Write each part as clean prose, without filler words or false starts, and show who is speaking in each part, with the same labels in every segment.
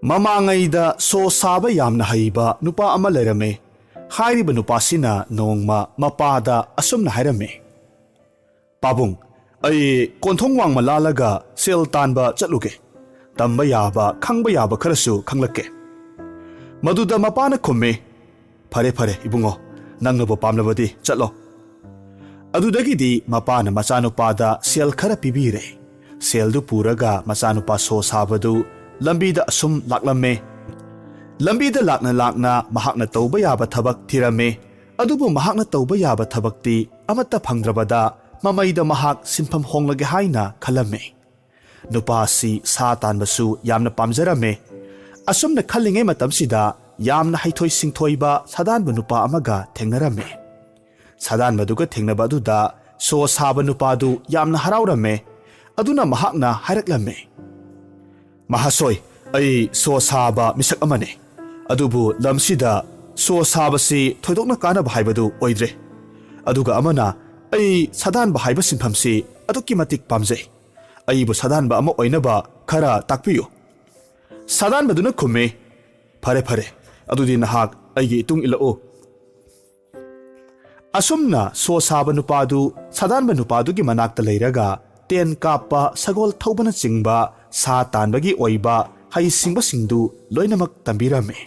Speaker 1: ꯃꯃꯥꯡꯉꯩꯗ ꯁꯣ ꯁꯥꯕ ꯌꯥꯝꯅ ꯍꯩꯕ ꯅꯨꯄꯥ ꯑꯃ ꯂꯩꯔꯝꯃꯦ꯫ ꯍꯥꯏꯔꯤꯕ ꯅꯨꯄꯥꯁꯤꯅ ꯅꯣꯡꯃ ꯃꯄꯥꯗ ꯑꯁꯨꯝꯅ ꯍꯥꯏꯔꯝꯃꯦ, ꯄꯥꯕꯨꯡ, ꯑꯩ ꯀꯣꯟꯊꯣꯡ ꯋꯥꯡꯃ ꯂꯥꯜꯂꯒ ꯁꯦꯜ ꯇꯥꯟꯕ ꯆꯠꯂꯨꯒꯦ꯫ ꯇꯝꯕ ꯌꯥꯕ ꯈꯪꯕ ꯌꯥꯕ ꯈꯔꯁꯨ ꯈꯪꯂꯛꯀꯦ꯫ ꯃꯗꯨꯗ ꯃꯄꯥꯅ ꯈꯨꯝꯃꯦ, ꯐꯔꯦ ꯐꯔꯦ ꯏꯕꯨꯡꯉꯣ, ꯅꯪꯅꯕꯨ ꯄꯥꯝꯂꯕꯗꯤ ꯆꯠꯂꯣ꯫ ꯑꯗꯨꯗꯒꯤꯗꯤ ꯃꯄꯥꯅ ꯃꯆꯥꯅꯨꯄꯥꯗ ꯁꯦꯜ ꯈꯔ ꯄꯤꯕꯤꯔꯦ꯫ ꯁꯦꯜꯗꯨ ꯄꯨꯔꯒ ꯃꯆꯥꯅꯨꯄꯥ ꯁꯣ ꯁꯥꯕꯗꯨ ꯂꯝꯕꯤꯗ ꯑꯁꯨꯝ ꯂꯥꯛꯂꯝꯃꯦ꯫ ꯂꯝꯕꯤꯗ ꯂꯥꯛꯅ ꯂꯥꯛꯅ ꯃꯍꯥꯛꯅ ꯇꯧꯕ ꯌꯥꯕ ꯊꯕꯛ ꯊꯤꯔꯝꯃꯦ꯫ ꯑꯗꯨꯕꯨ ꯃꯍꯥꯛꯅ ꯇꯧꯕ ꯌꯥꯕ ꯊꯕꯛꯇꯤ ꯑꯃꯠꯇ ꯐꯪꯗ꯭ꯔꯕꯗ ꯃꯃꯩꯗ ꯃꯍꯥꯛ ꯁꯤꯟꯐꯝ ꯍꯣꯡꯂꯒꯦ ꯍꯥꯏꯅ ꯈꯜꯂꯝꯃꯦ꯫ ꯅꯨꯄꯥ ꯑꯁꯤ ꯁꯥ ꯇꯥꯟꯕꯁꯨ ꯌꯥꯝꯅ ꯄꯥꯝꯖꯔꯝꯃꯦ꯫ ꯑꯁꯨꯝꯅ ꯈꯜꯂꯤꯉꯩ ꯃꯇꯝꯁꯤꯗ ꯌꯥꯝꯅ ꯍꯩꯊꯣꯏ ꯁꯤꯡꯊꯣꯏꯕ ꯁꯥꯗꯥꯟꯕ ꯅꯨꯄꯥ ꯑꯃꯒ ꯊꯦꯡꯅꯔꯝꯃꯦ꯫ ꯁꯥꯗꯥꯟꯕꯗꯨꯒ ꯊꯦꯡꯅꯕ ꯑꯗꯨꯗ ꯁꯣ ꯁꯥꯕ ꯅꯨꯄꯥꯗꯨ ꯌꯥꯝꯅ ꯍꯔꯥꯎꯔꯝꯃꯦ꯫ ꯑꯗꯨꯅ ꯃꯍꯥꯛꯅ ꯍꯥꯏꯔꯛꯂꯝꯃꯦ, ꯃꯍꯥꯁꯣꯏ, ꯑꯩ ꯁꯣ ꯁꯥꯕ ꯃꯤꯁꯛ ꯑꯃꯅꯦ꯫ ꯑꯗꯨꯕꯨ ꯂꯝꯁꯤꯗ ꯁꯣ ꯁꯥꯕꯁꯤ ꯊꯣꯏꯗꯣꯛꯅ ꯀꯥꯟꯅꯕ ꯍꯥꯏꯕꯗꯨ ꯑꯣꯏꯗ꯭ꯔꯦ꯫ ꯑꯗꯨꯒ ꯑꯃꯅ ꯑꯩ ꯁꯥꯗꯥꯟꯕ ꯍꯥꯏꯕ ꯁꯤꯟꯐꯝꯁꯤ ꯑꯗꯨꯛꯀꯤ ꯃꯇꯤꯛ ꯄꯥꯝꯖꯩ꯫ ꯑꯩꯕꯨ ꯁꯥꯗꯥꯟꯕ ꯑꯃ ꯑꯣꯏꯅꯕ ꯈꯔ ꯇꯥꯛꯄꯤꯌꯨ꯫ ꯁꯥꯗꯥꯟꯕꯗꯨꯅ ꯈꯨꯝꯃꯦ, ꯐꯔꯦ ꯐꯔꯦ, ꯑꯗꯨꯗꯤ ꯅꯍꯥꯛ ꯑꯩꯒꯤ ꯏꯇꯨꯡ ꯏꯜꯂꯛꯎ꯫ ꯑꯁꯨꯝꯅ ꯁꯣ ꯁꯥꯕ ꯅꯨꯄꯥꯗꯨ ꯁꯥꯗꯥꯟꯕ ꯅꯨꯄꯥꯗꯨꯒꯤ ꯃꯅꯥꯛꯇ ꯂꯩꯔꯒ ꯇꯦꯟ ꯀꯥꯞꯄ, ꯁꯒꯣꯜ ꯊꯧꯕꯅꯆꯤꯡꯕ ꯁꯥ ꯇꯥꯟꯕꯒꯤ ꯑꯣꯏꯕ ꯍꯩꯁꯤꯡꯕꯁꯤꯡꯗꯨ ꯂꯣꯏꯅꯃꯛ ꯇꯝꯕꯤꯔꯝꯃꯦ꯫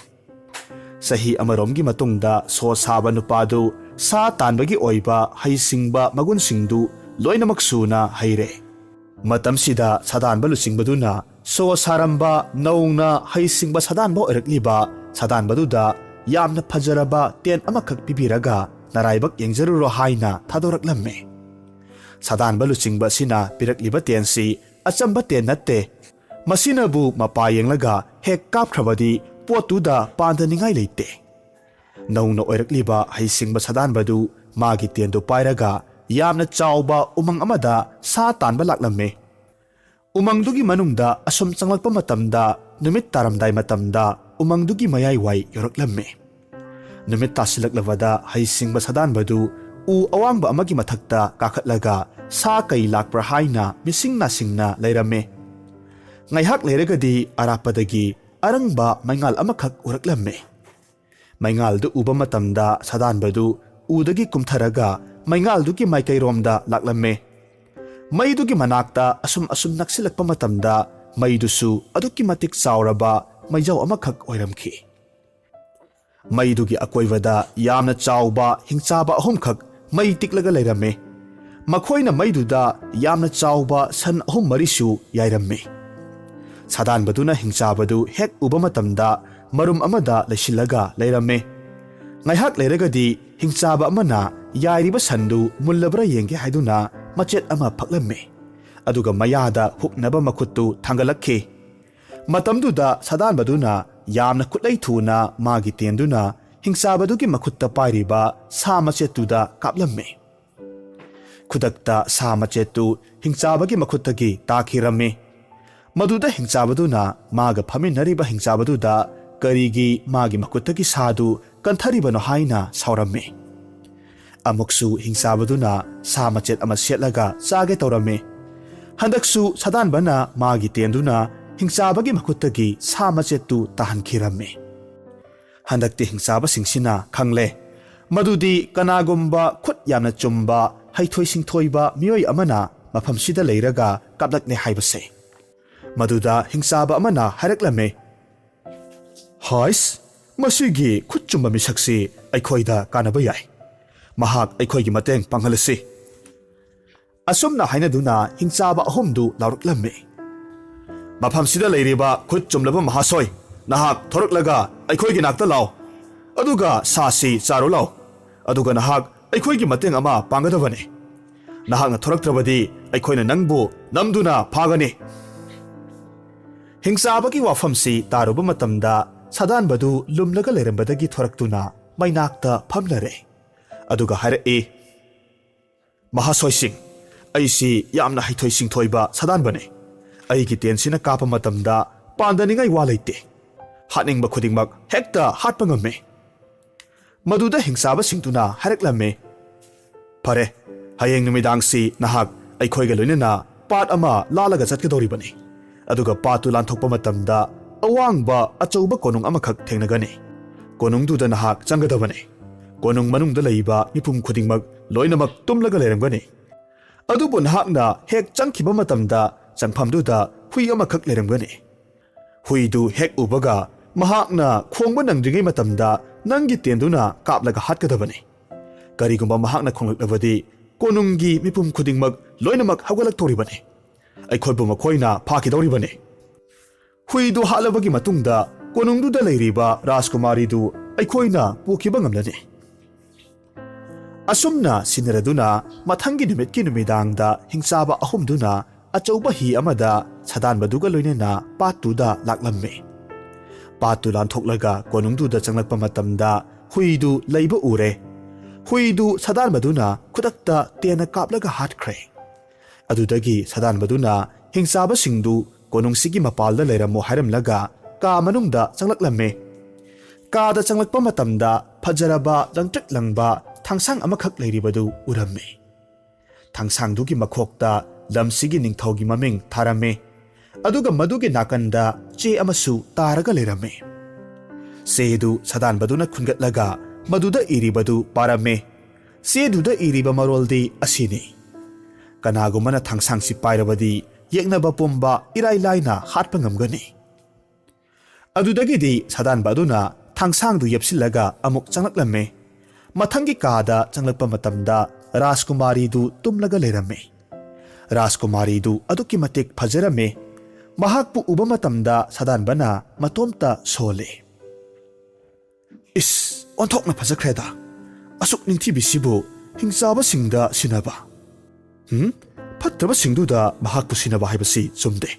Speaker 1: ꯆꯍꯤ ꯑꯃꯔꯣꯝꯒꯤ ꯃꯇꯨꯡꯗ ꯁꯣ ꯁꯥꯕ ꯅꯨꯄꯥꯗꯨ ꯁꯥ ꯇꯥꯟꯕꯒꯤ ꯑꯣꯏꯕ ꯍꯩꯁꯤꯡꯕ ꯃꯒꯨꯟꯁꯤꯡꯗꯨ ꯂꯣꯏꯅꯃꯛ ꯁꯨꯅ ꯍꯩꯔꯦ꯫ ꯃꯇꯝꯁꯤꯗ ꯁꯥꯗꯥꯟꯕ ꯂꯨꯆꯤꯡꯕꯗꯨꯅ ꯁꯣ ꯁꯥꯔꯝꯕ ꯅꯧꯅ ꯍꯩꯁꯤꯡꯕ ꯁꯥꯗꯥꯟꯕ ꯑꯣꯏꯔꯛꯂꯤꯕ ꯁꯥꯗꯥꯟꯕꯗꯨꯗ ꯌꯥꯝꯅ ꯐꯖꯔꯕ ꯇꯦꯟ ꯑꯃꯈꯛ ꯄꯤꯕꯤꯔꯒ ꯅꯔꯥꯏꯕꯛ ꯌꯦꯡꯖꯔꯨꯔꯣ ꯍꯥꯏꯅ ꯊꯥꯗꯣꯔꯛꯂꯝꯃꯦ꯫ ꯁꯥꯗꯥꯟꯕ ꯂꯨꯆꯤꯡꯕ ꯑꯁꯤꯅ ꯄꯤꯔꯛꯂꯤꯕ ꯇꯦꯟꯁꯤ ꯑꯆꯝꯕ ꯇꯦꯟ ꯅꯠꯇꯦ꯫ ꯃꯁꯤꯅꯕꯨ ꯃꯄꯥ ꯌꯦꯡꯂꯒ ꯍꯦꯛ ꯀꯥꯞꯈ꯭ꯔꯕꯗꯤ ꯄꯣꯠꯇꯨꯗ ꯄꯥꯟꯗꯅꯤꯡꯉꯥꯏ ꯂꯩꯇꯦ꯫ ꯅꯧꯅ ꯑꯣꯏꯔꯛꯂꯤꯕ ꯍꯩꯁꯤꯡꯕ ꯁꯥꯗꯥꯟꯕꯗꯨ ꯃꯥꯒꯤ ꯇꯦꯟꯗꯨ ꯄꯥꯏꯔꯒ ꯌꯥꯝꯅ ꯆꯥꯎꯕ ꯎꯃꯪ ꯑꯃꯗ ꯁꯥ ꯇꯥꯟꯕ ꯂꯥꯛꯂꯝꯃꯦ꯫ ꯎꯃꯪꯗꯨꯒꯤ ꯃꯅꯨꯡꯗ ꯑꯁꯨꯝ ꯆꯪꯂꯛꯄ ꯃꯇꯝꯗ ꯅꯨꯃꯤꯠ ꯇꯥꯔꯝꯗꯥꯏ ꯃꯇꯝꯗ ꯎꯃꯪꯗꯨꯒꯤ ꯃꯌꯥꯏꯋꯥꯏ ꯌꯧꯔꯛꯂꯝꯃꯦ꯫ ꯅꯨꯃꯤꯠ ꯇꯥꯁꯤꯜꯂꯛꯂꯕꯗ ꯍꯩꯁꯤꯡꯕ ꯁꯥꯗꯥꯟꯕꯗꯨ ꯎ ꯑꯋꯥꯡꯕ ꯑꯃꯒꯤ ꯃꯊꯛꯇ ꯀꯥꯈꯠꯂꯒ ꯁꯥ ꯀꯩ ꯂꯥꯛꯄ꯭ꯔꯥ ꯍꯥꯏꯅ ꯃꯤꯁꯤꯡ ꯅꯥꯁꯤꯡꯅ ꯂꯩꯔꯝꯃꯦ꯫ ꯉꯥꯏꯍꯥꯛ ꯂꯩꯔꯒꯗꯤ ꯑꯔꯥꯞꯄꯗꯒꯤ ꯑꯔꯪꯕ ꯃꯩꯉꯥꯜ ꯑꯃꯈꯛ ꯎꯔꯛꯂꯝꯃꯦ꯫ ꯃꯩꯉꯥꯜꯗꯨ ꯎꯕ ꯃꯇꯝꯗ ꯁꯥꯗꯥꯟꯕꯗꯨ ꯎꯗꯒꯤ ꯀꯨꯝꯊꯔꯒ ꯃꯩꯉꯥꯜꯗꯨꯒꯤ ꯃꯥꯏꯀꯩꯔꯣꯝꯗ ꯂꯥꯛꯂꯝꯃꯦ꯫ ꯃꯩꯗꯨꯒꯤ ꯃꯅꯥꯛꯇ ꯑꯁꯨꯝ ꯅꯛꯁꯤꯜꯂꯛꯄ ꯃꯇꯝꯗ ꯃꯩꯗꯨꯁꯨ ꯑꯗꯨꯛꯀꯤ ꯃꯇꯤꯛ ꯆꯥꯎꯔꯕ ꯃꯩꯖꯥꯎ ꯑꯃꯈꯛ ꯑꯣꯏꯔꯝꯈꯤ꯫ ꯃꯩꯗꯨꯒꯤ ꯑꯀꯣꯏꯕꯗ ꯌꯥꯝꯅ ꯆꯥꯎꯕ ꯍꯤꯡꯆꯥꯕ ꯑꯍꯨꯝꯈꯛ ꯃꯩ ꯇꯤꯛꯂꯒ ꯂꯩꯔꯝꯃꯦ꯫ ꯃꯈꯣꯏꯅ ꯃꯩꯗꯨꯗ ꯌꯥꯝꯅ ꯆꯥꯎꯕ ꯁꯟ ꯑꯍꯨꯝ ꯃꯔꯤꯁꯨ ꯌꯥꯏꯔꯝꯃꯦ꯫ ꯁꯥꯗꯥꯟꯕꯗꯨꯅ ꯍꯤꯡꯆꯥꯕꯗꯨ ꯍꯦꯛ ꯎꯕ ꯃꯇꯝꯗ ꯃꯔꯨꯝ ꯑꯃꯗ ꯂꯩꯁꯤꯜꯂꯒ ꯂꯩꯔꯝꯃꯦ꯫ ꯉꯥꯏꯍꯥꯛ ꯂꯩꯔꯒꯗꯤ ꯍꯤꯡꯆꯥꯕ ꯑꯃꯅ ꯌꯥꯏꯔꯤꯕ ꯁꯟꯗꯨ ꯃꯨꯜꯂꯕ꯭ꯔꯥ ꯌꯦꯡꯒꯦ ꯍꯥꯏꯗꯨꯅ ꯃꯆꯦꯠ ꯑꯃ ꯐꯛꯂꯝꯃꯦ꯫ ꯑꯗꯨꯒ ꯃꯌꯥꯗ ꯍꯨꯛꯅꯕ ꯃꯈꯨꯠꯇꯨ ꯊꯥꯡꯒꯠꯂꯛꯈꯤ꯫ ꯃꯇꯝꯗꯨꯗ ꯁꯥꯗꯥꯟꯕꯗꯨꯅ ꯌꯥꯝꯅ ꯈꯨꯠꯂꯩ ꯊꯨꯅ ꯃꯥꯒꯤ ꯇꯦꯟꯗꯨꯅ ꯍꯤꯡꯆꯥꯕꯗꯨꯒꯤ ꯃꯈꯨꯠꯇ ꯄꯥꯏꯔꯤꯕ ꯁꯥ ꯃꯆꯦꯠꯇꯨꯗ ꯀꯥꯞꯂꯝꯃꯦ꯫ ꯈꯨꯗꯛꯇ ꯁꯥ ꯃꯆꯦꯠꯇꯨ ꯍꯤꯡꯆꯥꯕꯒꯤ ꯃꯈꯨꯠꯇꯒꯤ ꯇꯥꯈꯤꯔꯝꯃꯤ꯫ ꯃꯗꯨꯗ ꯍꯤꯡꯆꯥꯕꯗꯨꯅ ꯃꯥꯒ ꯐꯝꯃꯤꯟꯅꯔꯤꯕ ꯍꯤꯡꯆꯥꯕꯗꯨꯗ ꯀꯔꯤꯒꯤ ꯃꯥꯒꯤ ꯃꯈꯨꯠꯇꯒꯤ ꯁꯥꯗꯨ ꯀꯟꯊꯔꯤꯕꯅꯣ ꯍꯥꯏꯅ ꯁꯥꯎꯔꯝꯃꯤ꯫ ꯑꯃꯨꯛꯁꯨ ꯍꯤꯡꯆꯥꯕꯗꯨꯅ ꯁꯥ ꯃꯆꯦꯠ ꯑꯃ ꯁꯦꯠꯂꯒ ꯆꯥꯒꯦ ꯇꯧꯔꯝꯃꯤ꯫ ꯍꯟꯗꯛꯁꯨ ꯁꯥꯗꯥꯟꯕꯅ ꯃꯥꯒꯤ ꯇꯦꯟꯗꯨꯅ ꯍꯤꯡꯆꯥꯕꯒꯤ ꯃꯈꯨꯠꯇꯒꯤ ꯁꯥ ꯃꯆꯦꯠꯇꯨ ꯇꯥꯍꯟꯈꯤꯔꯝꯃꯤ꯫ ꯍꯟꯗꯛꯇꯤ ꯍꯤꯡꯆꯥꯕꯁꯤꯡꯁꯤꯅ ꯈꯪꯂꯦ ꯃꯗꯨꯗꯤ ꯀꯅꯥꯒꯨꯝꯕ ꯈꯨꯠ ꯌꯥꯝꯅ ꯆꯨꯝꯕ ꯍꯩꯊꯣꯏ ꯁꯤꯡꯊꯣꯏꯕ ꯃꯤꯑꯣꯏ ꯑꯃꯅ ꯃꯐꯝꯁꯤꯗ ꯂꯩꯔꯒ ꯀꯥꯞꯂꯛꯂꯦ ꯍꯥꯏꯕꯁꯦ꯫ ꯃꯗꯨꯗ ꯍꯤꯡꯆꯥꯕ ꯑꯃꯅ ꯍꯥꯏꯔꯛꯂꯝꯃꯦ, ꯍꯥꯏꯁ, ꯃꯁꯤꯒꯤ ꯈꯨꯠ ꯆꯨꯝꯕ ꯃꯤꯁꯛꯁꯤ ꯑꯩꯈꯣꯏꯗ ꯀꯥꯟꯅꯕ ꯌꯥꯏ꯫ ꯃꯍꯥꯛ ꯑꯩꯈꯣꯏꯒꯤ ꯃꯇꯦꯡ ꯄꯥꯡꯍꯜꯂꯁꯤ꯫ ꯑꯁꯨꯝꯅ ꯍꯥꯏꯅꯗꯨꯅ ꯍꯤꯡꯆꯥꯕ ꯑꯍꯨꯝꯗꯨ ꯂꯥꯎꯔꯛꯂꯝꯃꯤ, ꯃꯐꯝꯁꯤꯗ ꯂꯩꯔꯤꯕ ꯈꯨꯠ ꯆꯨꯝꯂꯕ ꯃꯍꯥꯁꯣꯏ, ꯅꯍꯥꯛ ꯊꯣꯔꯛꯂꯒ ꯑꯩꯈꯣꯏꯒꯤ ꯅꯥꯛꯇ ꯂꯥꯎ꯫ ꯑꯗꯨꯒ ꯁꯥꯁꯤ ꯆꯥꯔꯨ ꯂꯥꯎ꯫ ꯑꯗꯨꯒ ꯅꯍꯥꯛ ꯑꯩꯈꯣꯏꯒꯤ ꯃꯇꯦꯡ ꯑꯃ ꯄꯥꯡꯒꯗꯕꯅꯤ꯫ ꯅꯍꯥꯛꯅ ꯊꯣꯔꯛꯇ꯭ꯔꯕꯗꯤ ꯑꯩꯈꯣꯏꯅ ꯅꯪꯕꯨ ꯅꯝꯗꯨꯅ ꯐꯥꯒꯅꯤ꯫ ꯍꯤꯡꯆꯥꯕꯒꯤ ꯋꯥꯐꯝꯁꯤ ꯇꯥꯔꯨꯕ ꯃꯇꯝꯗ ꯁꯥꯗꯥꯟꯕꯗꯨ ꯂꯨꯝꯂꯒ ꯂꯩꯔꯝꯕꯗꯒꯤ ꯊꯣꯔꯛꯇꯨꯅ ꯃꯩꯅꯥꯛꯇ ꯐꯝꯂꯔꯦ꯫ ꯑꯗꯨꯒ ꯍꯥꯏꯔꯛꯏ, ꯃꯍꯥꯁꯣꯏꯁꯤꯡ, ꯑꯩꯁꯤ ꯌꯥꯝꯅ ꯍꯩꯊꯣꯏ ꯁꯤꯡꯊꯣꯏꯕ ꯁꯥꯗꯥꯟꯕꯅꯤ꯫ ꯑꯩꯒꯤ ꯇꯦꯟꯁꯤꯅ ꯀꯥꯞꯄ ꯃꯇꯝꯗ ꯄꯥꯟꯗꯅꯤꯡꯉꯥꯏ ꯋꯥ ꯂꯩꯇꯦ꯫ ꯍꯥꯠꯅꯤꯡꯕ ꯈꯨꯗꯤꯡꯃꯛ ꯍꯦꯛꯇ ꯍꯥꯠꯄ ꯉꯝꯃꯤ꯫ ꯃꯗꯨꯗ ꯍꯤꯡꯆꯥꯕꯁꯤꯡꯗꯨꯅ ꯍꯥꯏꯔꯛꯂꯝꯃꯤ, ꯐꯔꯦ, ꯍꯌꯦꯡ ꯅꯨꯃꯤꯗꯥꯡꯁꯤ ꯅꯍꯥꯛ ꯑꯩꯈꯣꯏꯒ ꯂꯣꯏꯅꯅ ꯄꯥꯠ ꯑꯃ ꯂꯥꯜꯂꯒ ꯆꯠꯀꯗꯧꯔꯤꯕꯅꯤ꯫ ꯑꯗꯨꯒ ꯄꯥꯠꯇꯨ ꯂꯥꯟꯊꯣꯛꯄ ꯃꯇꯝꯗ ꯑꯋꯥꯡꯕ ꯑꯆꯧꯕ ꯀꯣꯅꯨꯡ ꯑꯃꯈꯛ ꯊꯦꯡꯅꯒꯅꯤ꯫ ꯀꯣꯅꯨꯡꯗꯨꯗ ꯅꯍꯥꯛ ꯆꯪꯒꯗꯕꯅꯤ꯫ ꯀꯣꯅꯨꯡ ꯃꯅꯨꯡꯗ ꯂꯩꯕ ꯃꯤꯄꯨꯝ ꯈꯨꯗꯤꯡꯃꯛ ꯂꯣꯏꯅꯃꯛ ꯇꯨꯝꯂꯒ ꯂꯩꯔꯝꯒꯅꯤ꯫ ꯑꯗꯨꯕꯨ ꯅꯍꯥꯛꯅ ꯍꯦꯛ ꯆꯪꯈꯤꯕ ꯃꯇꯝꯗ ꯆꯪꯐꯝꯗꯨꯗ ꯍꯨꯏ ꯑꯃꯈꯛ ꯂꯩꯔꯝꯒꯅꯤ꯫ ꯍꯨꯏꯗꯨ ꯍꯦꯛ ꯎꯕꯒ ꯃꯍꯥꯛꯅ ꯈꯣꯡꯕ ꯅꯪꯗ꯭ꯔꯤꯉꯩ ꯃꯇꯝꯗ ꯅꯪꯒꯤ ꯇꯦꯟꯗꯨꯅ ꯀꯥꯞꯂꯒ ꯍꯥꯠꯀꯗꯕꯅꯤ꯫ ꯀꯔꯤꯒꯨꯝꯕ ꯃꯍꯥꯛꯅ ꯈꯣꯡꯂꯛꯂꯕꯗꯤ ꯀꯣꯅꯨꯡꯒꯤ ꯃꯤꯄꯨꯝ ꯈꯨꯗꯤꯡꯃꯛ ꯂꯣꯏꯅꯃꯛ ꯍꯧꯒꯠꯂꯛꯇꯧꯔꯤꯕꯅꯤ꯫ ꯑꯩꯈꯣꯏꯕꯨ ꯃꯈꯣꯏꯅ ꯐꯥꯈꯤꯗꯧꯔꯤꯕꯅꯤ꯫ ꯍꯨꯏꯗꯨ ꯍꯥꯠꯂꯕꯒꯤ ꯃꯇꯨꯡꯗ ꯀꯣꯅꯨꯡꯗꯨꯗ ꯂꯩꯔꯤꯕ ꯔꯥꯖꯀꯨꯃꯥꯔꯤꯗꯨ ꯑꯩꯈꯣꯏꯅ ꯄꯨꯈꯤꯕ ꯉꯝꯂꯅꯤ꯫ ꯑꯁꯨꯝꯅ ꯁꯤꯟꯅꯔꯗꯨꯅ ꯃꯊꯪꯒꯤ ꯅꯨꯃꯤꯠꯀꯤ ꯅꯨꯃꯤꯗꯥꯡꯗ ꯍꯤꯡꯆꯥꯕ ꯑꯍꯨꯝꯗꯨꯅ ꯑꯆꯧꯕ ꯍꯤ ꯑꯃꯗ ꯁꯥꯗꯥꯟꯕꯗꯨꯒ ꯂꯣꯏꯅꯅ ꯄꯥꯠꯇꯨꯗ ꯂꯥꯛꯂꯝꯃꯤ꯫ ꯄꯥꯠꯇꯨ ꯂꯥꯟꯊꯣꯛꯂꯒ ꯀꯣꯅꯨꯡꯗꯨꯗ ꯆꯪꯂꯛꯄ ꯃꯇꯝꯗ ꯍꯨꯏꯗꯨ ꯂꯩꯕ ꯎꯔꯦ꯫ ꯍꯨꯏꯗꯨ ꯁꯥꯗꯥꯟꯕꯗꯨꯅ ꯈꯨꯗꯛꯇ ꯇꯦꯟꯅ ꯀꯥꯞꯂꯒ ꯍꯥꯠꯈ꯭ꯔꯦ꯫ ꯑꯗꯨꯗꯒꯤ ꯁꯥꯗꯥꯟꯕꯗꯨꯅ ꯍꯤꯡꯆꯥꯕꯁꯤꯡꯗꯨ ꯀꯣꯅꯨꯡꯁꯤꯒꯤ ꯃꯄꯥꯜꯗ ꯂꯩꯔꯝꯃꯣ ꯍꯥꯏꯔꯝꯂꯒ ꯀꯥ ꯃꯅꯨꯡꯗ ꯆꯪꯂꯛꯂꯝꯃꯤ꯫ ꯀꯥꯗ ꯆꯪꯂꯛꯄ ꯃꯇꯝꯗ ꯐꯖꯔꯕ ꯂꯪꯇ꯭ꯔꯤꯛ ꯂꯪꯕ ꯊꯥꯡꯁꯥꯡ ꯑꯃꯈꯛ ꯂꯩꯔꯤꯕꯗꯨ ꯎꯔꯝꯃꯤ꯫ ꯊꯥꯡꯁꯥꯡꯗꯨꯒꯤ ꯃꯈꯣꯛꯇ ꯂꯝꯁꯤꯒꯤ ꯅꯤꯡꯊꯧꯒꯤ ꯃꯃꯤꯡ ꯊꯥꯔꯝꯃꯤ꯫ ꯑꯗꯨꯒ ꯃꯗꯨꯒꯤ ꯅꯥꯀꯟꯗ ꯆꯦ ꯑꯃꯁꯨ ꯇꯥꯔꯒ ꯂꯩꯔꯝꯃꯤ꯫ ꯆꯦꯗꯨ ꯁꯥꯗꯥꯟꯕꯗꯨꯅ ꯈꯨꯟꯒꯠꯂꯒ ꯃꯗꯨꯗ ꯏꯔꯤꯕꯗꯨ ꯄꯥꯔꯝꯃꯤ꯫ ꯆꯦꯗꯨꯗ ꯏꯔꯤꯕ ꯃꯔꯣꯜꯗꯤ ꯑꯁꯤꯅꯤ: ꯀꯅꯥꯒꯨꯝꯕꯅ ꯊꯥꯡꯁꯥꯡꯁꯤ ꯄꯥꯏꯔꯕꯗꯤ ꯌꯦꯛꯅꯕ ꯄꯨꯝꯕ ꯏꯔꯥꯏ ꯂꯥꯏꯅ ꯍꯥꯠꯄ ꯉꯝꯒꯅꯤ꯫ ꯑꯗꯨꯗꯒꯤꯗꯤ ꯁꯥꯗꯥꯟꯕ ꯑꯗꯨꯅ ꯊꯥꯡꯁꯥꯡꯗꯨ ꯌꯦꯞꯁꯤꯜꯂꯒ ꯑꯃꯨꯛ ꯆꯪꯂꯛꯂꯝꯃꯤ꯫ ꯃꯊꯪꯒꯤ ꯀꯥꯗ ꯆꯪꯂꯛꯄ ꯃꯇꯝꯗ ꯔꯥꯖꯀꯨꯃꯥꯔꯤꯗꯨ ꯇꯨꯝꯂꯒ ꯂꯩꯔꯝꯃꯤ꯫ ꯔꯥꯖꯀꯨꯃꯥꯔꯤꯗꯨ ꯑꯗꯨꯛꯀꯤ ꯃꯇꯤꯛ ꯐꯖꯔꯝꯃꯤ꯫ ꯃꯍꯥꯛꯄꯨ ꯎꯕ ꯃꯇꯝꯗ ꯁꯥꯗꯥꯟꯕꯅ ꯃꯇꯣꯝꯇ ꯁꯣꯜꯂꯤ꯫ ꯏꯁ, ꯑꯣꯟꯊꯣꯛꯅ ꯐꯖꯈ꯭ꯔꯦꯗ! ꯑꯁꯨꯛ ꯅꯤꯡꯊꯤꯕꯤꯁꯤꯕꯨ ꯍꯤꯡꯆꯥꯕꯁꯤꯡꯗ ꯁꯤꯟꯅꯕ? ꯐꯠꯇꯕꯁꯤꯡꯗꯨꯗ ꯃꯍꯥꯛꯄꯨ ꯁꯤꯟꯅꯕ ꯍꯥꯏꯕꯁꯤ ꯆꯨꯝꯗꯦ꯫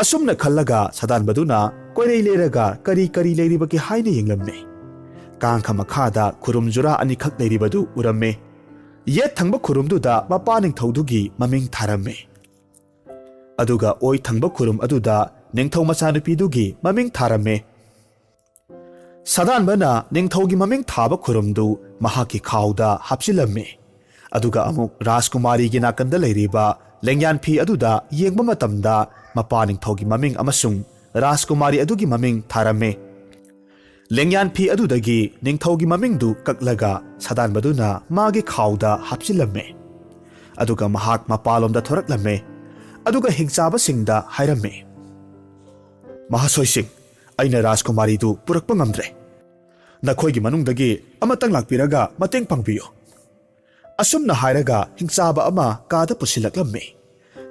Speaker 1: ꯑꯁꯨꯝꯅ ꯈꯜꯂꯒ ꯁꯥꯗꯥꯟꯕꯗꯨꯅ ꯀꯣꯏꯔꯩ ꯂꯩꯔꯒ ꯀꯔꯤ ꯀꯔꯤ ꯂꯩꯔꯤꯕꯒꯦ ꯍꯥꯏꯅ ꯌꯦꯡꯂꯝꯃꯤ꯫ ꯀꯥꯡꯈ ꯃꯈꯥꯗ ꯈꯨꯔꯨꯝ ꯖꯨꯔꯥ ꯑꯅꯤꯈꯛ ꯂꯩꯔꯤꯕꯗꯨ ꯎꯔꯝꯃꯤ꯫ ꯌꯦꯠ ꯊꯪꯕ ꯈꯨꯔꯨꯝꯗꯨꯗ ꯃꯄꯥ ꯅꯤꯡꯊꯧꯗꯨꯒꯤ ꯃꯃꯤꯡ ꯊꯥꯔꯝꯃꯤ꯫ ꯑꯗꯨꯒ ꯑꯣꯏ ꯊꯪꯕ ꯈꯨꯔꯨꯝ ꯑꯗꯨꯗ ꯅꯤꯡꯊꯧ ꯃꯆꯥꯅꯨꯄꯤꯗꯨꯒꯤ ꯃꯃꯤꯡ ꯊꯥꯔꯝꯃꯤ꯫ ꯁꯥꯗꯥꯟꯕꯅ ꯅꯤꯡꯊꯧꯒꯤ ꯃꯃꯤꯡ ꯊꯥꯕ ꯈꯨꯔꯨꯝꯗꯨ ꯃꯍꯥꯛꯀꯤ ꯈꯥꯎꯗ ꯍꯥꯞꯆꯤꯜꯂꯝꯃꯤ꯫ ꯑꯗꯨꯒ ꯑꯃꯨꯛ ꯔꯥꯖꯀꯨꯃꯥꯔꯤꯒꯤ ꯅꯥꯀꯟꯗ ꯂꯩꯔꯤꯕ ꯂꯦꯡꯌꯥꯟ ꯐꯤ ꯑꯗꯨꯗ ꯌꯦꯡꯕ ꯃꯇꯝꯗ ꯃꯄꯥ ꯅꯤꯡꯊꯧꯒꯤ ꯃꯃꯤꯡ ꯑꯃꯁꯨꯡ ꯔꯥꯖꯀꯨꯃꯥꯔꯤ ꯑꯗꯨꯒꯤ ꯃꯃꯤꯡ ꯊꯥꯔꯝꯃꯤ꯫ ꯂꯦꯡꯌꯥꯟ ꯐꯤ ꯑꯗꯨꯗꯒꯤ ꯅꯤꯡꯊꯧꯒꯤ ꯃꯃꯤꯡꯗꯨ ꯀꯛꯂꯒ ꯁꯥꯗꯥꯟꯕꯗꯨꯅ ꯃꯥꯒꯤ ꯈꯥꯎꯗ ꯍꯥꯞꯆꯤꯜꯂꯝꯃꯤ꯫ ꯑꯗꯨꯒ ꯃꯍꯥꯛ ꯃꯄꯥꯟꯂꯣꯝꯗ ꯊꯣꯔꯛꯂꯝꯃꯤ꯫ ꯑꯗꯨꯒ ꯍꯤꯡꯆꯥꯕꯁꯤꯡꯗ ꯍꯥꯏꯔꯝꯃꯤ: ꯃꯍꯥꯁꯣꯏꯁꯤꯡ, ꯑꯩꯅ ꯔꯥꯖꯀꯨꯃꯥꯔꯤꯗꯨ ꯄꯨꯔꯛꯄ ꯉꯝꯗ꯭ꯔꯦ꯫ ꯅꯈꯣꯏꯒꯤ ꯃꯅꯨꯡꯗꯒꯤ ꯑꯃꯇꯪ ꯂꯥꯛꯄꯤꯔꯒ ꯃꯇꯦꯡ ꯄꯥꯡꯕꯤꯌꯨ꯫ ꯑꯁꯨꯝꯅ ꯍꯥꯏꯔꯒ ꯍꯤꯡꯆꯥꯕ ꯑꯃ ꯀꯥꯗ ꯄꯨꯁꯤꯜꯂꯛꯂꯝꯃꯤ꯫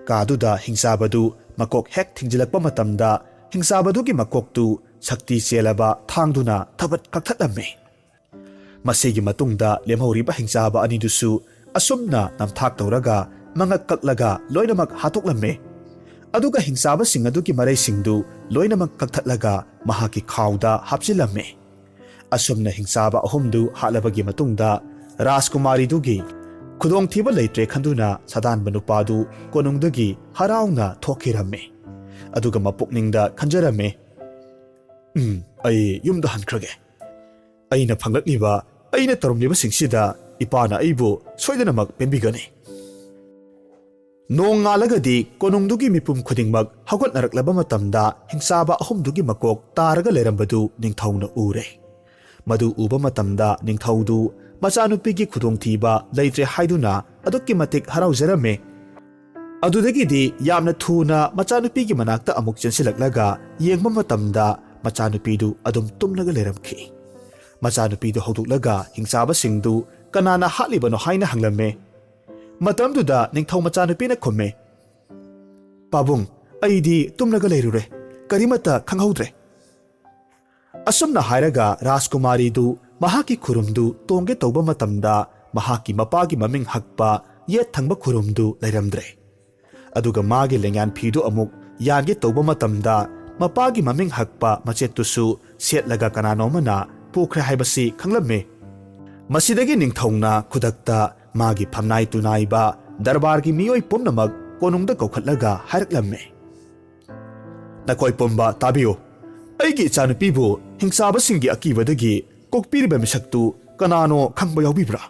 Speaker 1: ꯀꯥꯗꯨꯗ ꯍꯤꯡꯆꯥꯕꯗꯨ ꯃꯀꯣꯛ ꯍꯦꯛ ꯊꯤꯡꯖꯤꯜꯂꯛꯄ ꯃꯇꯝꯗ ꯍꯤꯡꯆꯥꯕꯗꯨꯒꯤ ꯃꯀꯣꯛꯇꯨ ꯁꯛꯇꯤ ꯆꯦꯜꯂꯕ ꯊꯥꯡꯗꯨꯅ ꯊꯕꯠ ꯀꯛꯊꯠꯂꯝꯃꯤ꯫ ꯃꯁꯤꯒꯤ ꯃꯇꯨꯡꯗ ꯂꯦꯝꯍꯧꯔꯤꯕ ꯍꯤꯡꯆꯥꯕ ꯑꯅꯤꯗꯨꯁꯨ ꯑꯁꯨꯝꯅ ꯅꯝꯊꯥꯛ ꯇꯧꯔꯒ ꯃꯉꯛ ꯀꯛꯂꯒ ꯂꯣꯏꯅꯃꯛ ꯍꯥꯠꯇꯣꯛꯂꯝꯃꯤ꯫ ꯑꯗꯨꯒ ꯍꯤꯡꯆꯥꯕꯁꯤꯡ ꯑꯗꯨꯒꯤ ꯃꯔꯩꯁꯤꯡꯗꯨ ꯂꯣꯏꯅꯃꯛ ꯀꯛꯊꯠꯂꯒ ꯃꯍꯥꯛꯀꯤ ꯈꯥꯎꯗ ꯍꯥꯞꯆꯤꯜꯂꯝꯃꯤ꯫ ꯑꯁꯨꯝꯅ ꯍꯤꯡꯆꯥꯕ ꯑꯍꯨꯝꯗꯨ ꯍꯥꯠꯂꯕꯒꯤ ꯃꯇꯨꯡꯗ ꯔꯥꯖꯀꯨꯃꯥꯔꯤꯗꯨꯒꯤ ꯈꯨꯗꯣꯡꯊꯤꯕ ꯂꯩꯇ꯭ꯔꯦ ꯈꯟꯗꯨꯅ ꯁꯥꯗꯥꯟꯕ ꯅꯨꯄꯥꯗꯨ ꯀꯣꯅꯨꯡꯗꯒꯤ ꯍꯔꯥꯎꯅ ꯊꯣꯛꯈꯤꯔꯝꯃꯤ꯫ ꯑꯗꯨꯒ ꯃꯄꯨꯛꯅꯤꯡꯗ ꯈꯟꯖꯔꯝꯃꯤ: ꯑꯩ ꯌꯨꯝꯗ ꯍꯟꯈ꯭ꯔꯒꯦ꯫ ꯑꯩꯅ ꯐꯪꯂꯛꯂꯤꯕ, ꯑꯩꯅ ꯇꯧꯔꯝꯂꯤꯕꯁꯤꯡꯁꯤꯗ ꯏꯄꯥꯅ ꯑꯩꯕꯨ ꯁꯣꯏꯗꯅꯃꯛ ꯄꯦꯟꯕꯤꯒꯅꯤ꯫ ꯅꯣꯡ ꯉꯥꯜꯂꯒꯗꯤ ꯀꯣꯅꯨꯡꯗꯨꯒꯤ ꯃꯤꯄꯨꯝ ꯈꯨꯗꯤꯡꯃꯛ ꯍꯧꯒꯠꯅꯔꯛꯂꯕ ꯃꯇꯝꯗ ꯍꯤꯡꯆꯥꯕ ꯑꯍꯨꯝꯗꯨꯒꯤ ꯃꯀꯣꯛ ꯇꯥꯔꯒ ꯂꯩꯔꯝꯕꯗꯨ ꯅꯤꯡꯊꯧꯅ ꯎꯔꯦ꯫ ꯃꯗꯨ ꯎꯕ ꯃꯇꯝꯗ ꯅꯤꯡꯊꯧꯗꯨ ꯃꯆꯥꯅꯨꯄꯤꯒꯤ ꯈꯨꯗꯣꯡꯊꯤꯕ ꯂꯩꯇ꯭ꯔꯦ ꯍꯥꯏꯗꯨꯅ ꯑꯗꯨꯛꯀꯤ ꯃꯇꯤꯛ ꯍꯔꯥꯎꯖꯔꯝꯃꯤ꯫ ꯑꯗꯨꯗꯒꯤꯗꯤ ꯌꯥꯝꯅ ꯊꯨꯅ ꯃꯆꯥꯅꯨꯄꯤꯒꯤ ꯃꯅꯥꯛꯇ ꯑꯃꯨꯛ ꯆꯦꯟꯁꯤꯜꯂꯛꯂꯒ ꯌꯦꯡꯕ ꯃꯇꯝꯗ ꯃꯆꯥꯅꯨꯄꯤꯗꯨ ꯑꯗꯨꯝ ꯇꯨꯝꯂꯒ ꯂꯩꯔꯝꯈꯤ꯫ ꯃꯆꯥꯅꯨꯄꯤꯗꯨ ꯍꯧꯗꯣꯛꯂꯒ ꯍꯤꯡꯆꯥꯕꯁꯤꯡꯗꯨ ꯀꯅꯥꯅ ꯍꯥꯠꯂꯤꯕꯅꯣ ꯍꯥꯏꯅ ꯍꯪꯂꯝꯃꯤ꯫ ꯃꯇꯝꯗꯨꯗ ꯅꯤꯡꯊꯧ ꯃꯆꯥꯅꯨꯄꯤꯅ ꯈꯨꯝꯃꯤ: ꯄꯥꯕꯨꯡ, ꯑꯩꯗꯤ ꯇꯨꯝꯂꯒ ꯂꯩꯔꯨꯔꯦ, ꯀꯔꯤꯃꯠꯇ ꯈꯪꯍꯧꯗ꯭ꯔꯦ꯫ ꯑꯁꯨꯝꯅ ꯍꯥꯏꯔꯒ ꯔꯥꯖꯀꯨꯃꯥꯔꯤꯗꯨ ꯃꯍꯥꯛꯀꯤ ꯈꯨꯔꯨꯝꯗꯨ ꯇꯣꯡꯒꯦ ꯇꯧꯕ ꯃꯇꯝꯗ ꯃꯍꯥꯛꯀꯤ ꯃꯄꯥꯒꯤ ꯃꯃꯤꯡ ꯍꯛꯄ ꯌꯦꯠ ꯊꯪꯕ ꯈꯨꯔꯨꯝꯗꯨ ꯂꯩꯔꯝꯗ꯭ꯔꯦ꯫ ꯑꯗꯨꯒ ꯃꯥꯒꯤ ꯂꯦꯡꯌꯥꯟ ꯐꯤꯗꯨ ꯑꯃꯨꯛ ꯌꯥꯟꯒꯦ ꯇꯧꯕ ꯃꯇꯝꯗ ꯃꯄꯥꯒꯤ ꯃꯃꯤꯡ ꯍꯛꯄ ꯃꯆꯦꯠꯇꯨꯁꯨ ꯁꯦꯠꯂꯒ ꯀꯅꯥꯅꯣꯃꯅ ꯄꯨꯈ꯭ꯔꯦ ꯍꯥꯏꯕꯁꯤ ꯈꯪꯂꯝꯃꯤ꯫ ꯃꯁꯤꯗꯒꯤ ꯅꯤꯡꯊꯧꯅ ꯈꯨꯗꯛꯇ ꯃꯥꯒꯤ ꯐꯝꯅꯥꯏ ꯇꯨꯅꯥꯏꯕ ꯗꯔꯕꯥꯔꯒꯤ ꯃꯤꯑꯣꯏ ꯄꯨꯝꯅꯃꯛ ꯀꯣꯅꯨꯡꯗ ꯀꯧꯈꯠꯂꯒ ꯍꯥꯏꯔꯛꯂꯝꯃꯤ: ꯅꯈꯣꯏ ꯄꯨꯝꯕ ꯇꯥꯕꯤꯌꯨ꯫ ꯑꯩꯒꯤ ꯏꯆꯥꯅꯨꯄꯤꯕꯨ ꯍꯤꯡꯆꯥꯕꯁꯤꯡꯒꯤ ꯑꯀꯤꯕꯗꯒꯤ ꯀꯣꯛꯄꯤꯔꯤꯕ ꯃꯤꯁꯛꯇꯨ ꯀꯅꯥꯅꯣ ꯈꯪꯕ ꯌꯥꯎꯕꯤꯕ꯭ꯔꯥ?